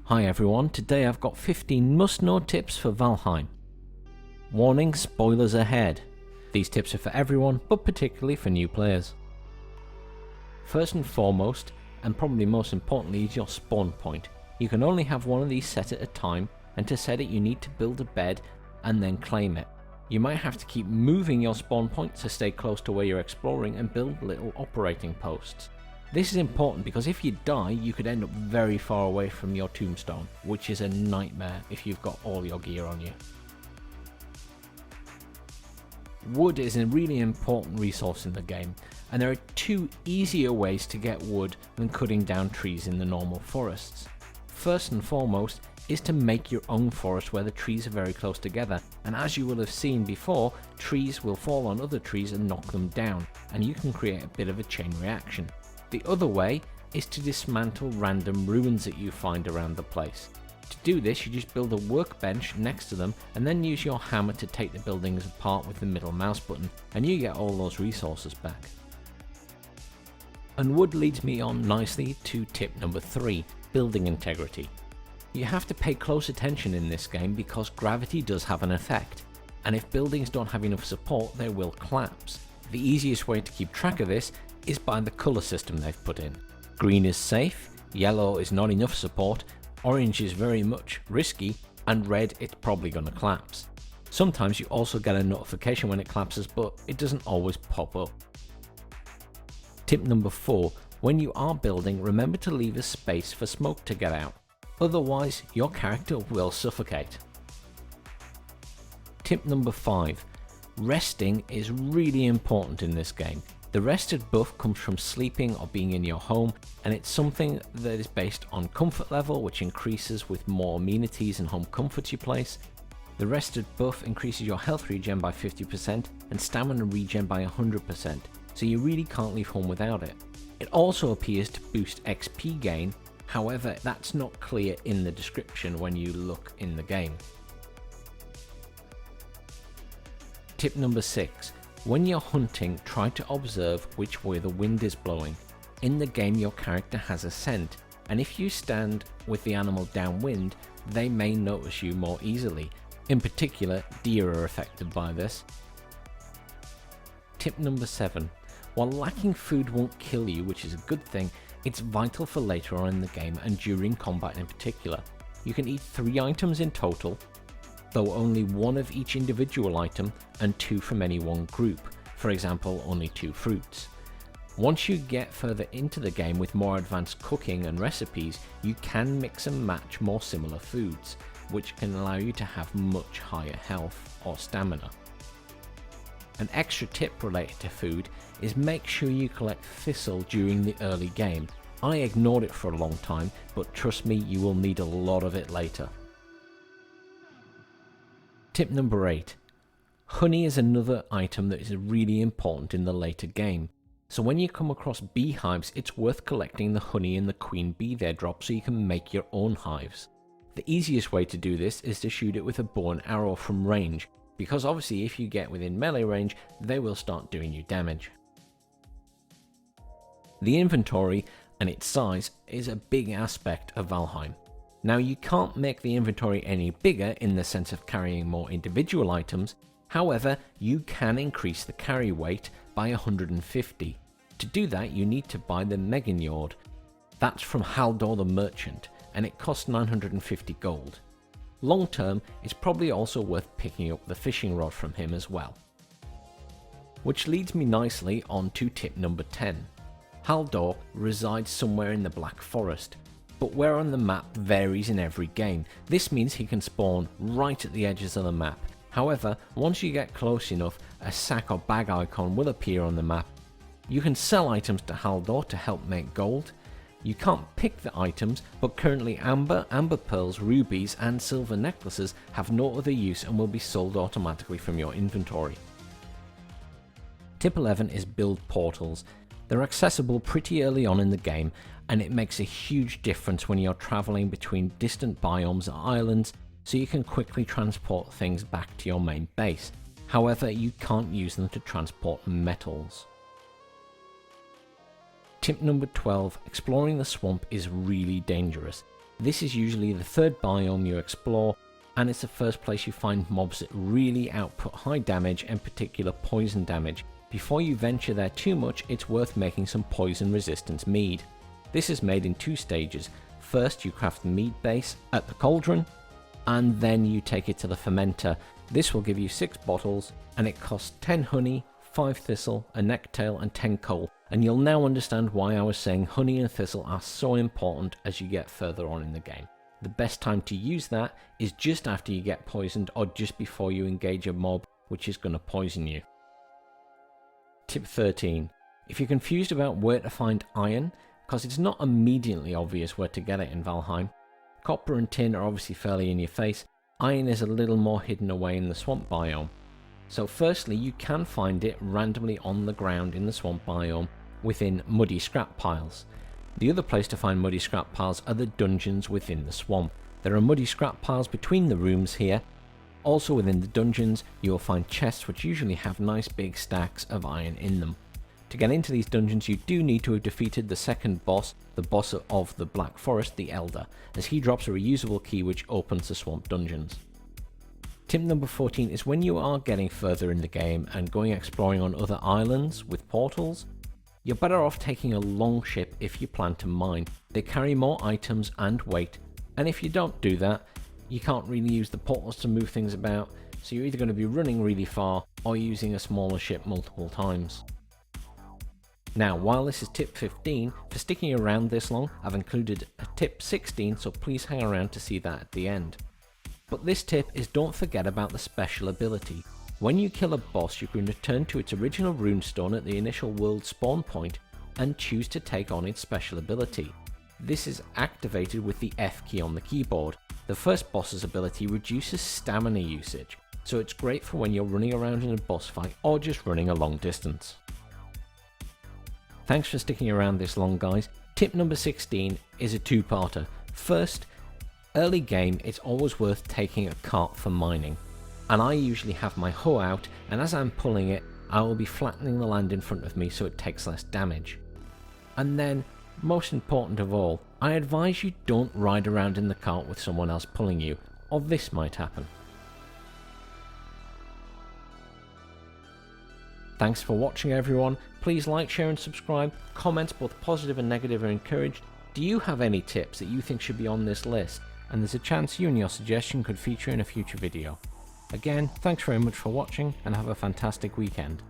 Hi everyone, today I've got 15 must-know tips for Valheim. Warning, spoilers ahead. These tips are for everyone, but particularly for new players. First and foremost, and probably most importantly, is your spawn point. You can only have one of these set at a time, and to set it you need to build a bed and then claim it. You might have to keep moving your spawn point to stay close to where you're exploring and build little operating posts. This is important because if you die, you could end up very far away from your tombstone, which is a nightmare if you've got all your gear on you. Wood is a really important resource in the game, and there are two easier ways to get wood than cutting down trees in the normal forests. First and foremost is to make your own forest where the trees are very close together, and as you will have seen before, trees will fall on other trees and knock them down, and you can create a bit of a chain reaction. The other way is to dismantle random ruins that you find around the place. To do this, you just build a workbench next to them and then use your hammer to take the buildings apart with the middle mouse button, and you get all those resources back. And wood leads me on nicely to tip number 3, building integrity. You have to pay close attention in this game because gravity does have an effect, and if buildings don't have enough support, they will collapse. The easiest way to keep track of this is by the colour system they've put in. Green is safe, yellow is not enough support, orange is very much risky, and red it's probably going to collapse. Sometimes you also get a notification when it collapses, but it doesn't always pop up. Tip number 4, when you are building, remember to leave a space for smoke to get out. Otherwise, your character will suffocate. Tip number 5, resting is really important in this game. The rested buff comes from sleeping or being in your home, and it's something that is based on comfort level, which increases with more amenities and home comforts you place. The rested buff increases your health regen by 50% and stamina regen by 100%, so you really can't leave home without it. It also appears to boost XP gain, however that's not clear in the description when you look in the game. Tip number 6. When you're hunting, try to observe which way the wind is blowing. In the game your character has a scent, and if you stand with the animal downwind, they may notice you more easily. In particular, deer are affected by this. Tip number 7. While lacking food won't kill you, which is a good thing, it's vital for later on in the game and during combat in particular. You can eat 3 items in total, though only 1 of each individual item and 2 from any one group, for example only 2 fruits. Once you get further into the game with more advanced cooking and recipes, you can mix and match more similar foods, which can allow you to have much higher health or stamina. An extra tip related to food is make sure you collect thistle during the early game. I ignored it for a long time, but trust me, you will need a lot of it later. Tip number 8. Honey is another item that is really important in the later game. So when you come across beehives, it's worth collecting the honey and the queen bee they drop so you can make your own hives. The easiest way to do this is to shoot it with a bow and arrow from range, because obviously if you get within melee range, they will start doing you damage. The inventory and its size is a big aspect of Valheim. Now you can't make the inventory any bigger in the sense of carrying more individual items, however you can increase the carry weight by 150. To do that you need to buy the Meginjord. That's from Haldor the Merchant, and it costs 950 gold. Long term, it's probably also worth picking up the fishing rod from him as well. Which leads me nicely on to tip number 10. Haldor resides somewhere in the Black Forest, but where on the map varies in every game. This means he can spawn right at the edges of the map. However, once you get close enough, a sack or bag icon will appear on the map. You can sell items to Haldor to help make gold. You can't pick the items, but currently amber pearls, rubies and silver necklaces have no other use and will be sold automatically from your inventory. Tip 11 is build portals. They're accessible pretty early on in the game, and it makes a huge difference when you're travelling between distant biomes or islands, so you can quickly transport things back to your main base. However, you can't use them to transport metals. Tip number 12, exploring the swamp is really dangerous. This is usually the third biome you explore, and it's the first place you find mobs that really output high damage, and particular poison damage. Before you venture there too much, it's worth making some poison resistance mead. This is made in 2 stages. First, you craft the mead base at the cauldron, and then you take it to the fermenter. This will give you 6 bottles, and it costs 10 honey, 5 thistle, a necktail, and 10 coal. And you'll now understand why I was saying honey and thistle are so important as you get further on in the game. The best time to use that is just after you get poisoned, or just before you engage a mob which is going to poison you. Tip 13. If you're confused about where to find iron, because it's not immediately obvious where to get it in Valheim, copper and tin are obviously fairly in your face. Iron is a little more hidden away in the swamp biome. So firstly, you can find it randomly on the ground in the swamp biome within muddy scrap piles. The other place to find muddy scrap piles are the dungeons within the swamp. There are muddy scrap piles between the rooms here. Also within the dungeons, you will find chests which usually have nice big stacks of iron in them. To get into these dungeons, you do need to have defeated the second boss, the boss of the Black Forest, the Elder, as he drops a reusable key which opens the swamp dungeons. Tip number 14 is when you are getting further in the game and going exploring on other islands with portals, you're better off taking a long ship if you plan to mine. They carry more items and weight, and if you don't do that, you can't really use the portals to move things about, so you're either going to be running really far or using a smaller ship multiple times. Now, while this is tip 15, for sticking around this long, I've included a tip 16, so please hang around to see that at the end. But this tip is don't forget about the special ability. When you kill a boss, you can return to its original runestone at the initial world spawn point and choose to take on its special ability. This is activated with the F key on the keyboard. The first boss's ability reduces stamina usage, so it's great for when you're running around in a boss fight or just running a long distance. Thanks for sticking around this long, guys. Tip number 16 is a 2-parter. First, early game, it's always worth taking a cart for mining. And I usually have my hoe out, and as I'm pulling it, I will be flattening the land in front of me so it takes less damage. And then, most important of all, I advise you don't ride around in the cart with someone else pulling you, or this might happen. Thanks for watching, everyone. Please like, share and subscribe. Comments both positive and negative are encouraged. Do you have any tips that you think should be on this list? And there's a chance you and your suggestion could feature in a future video. Again, thanks very much for watching and have a fantastic weekend.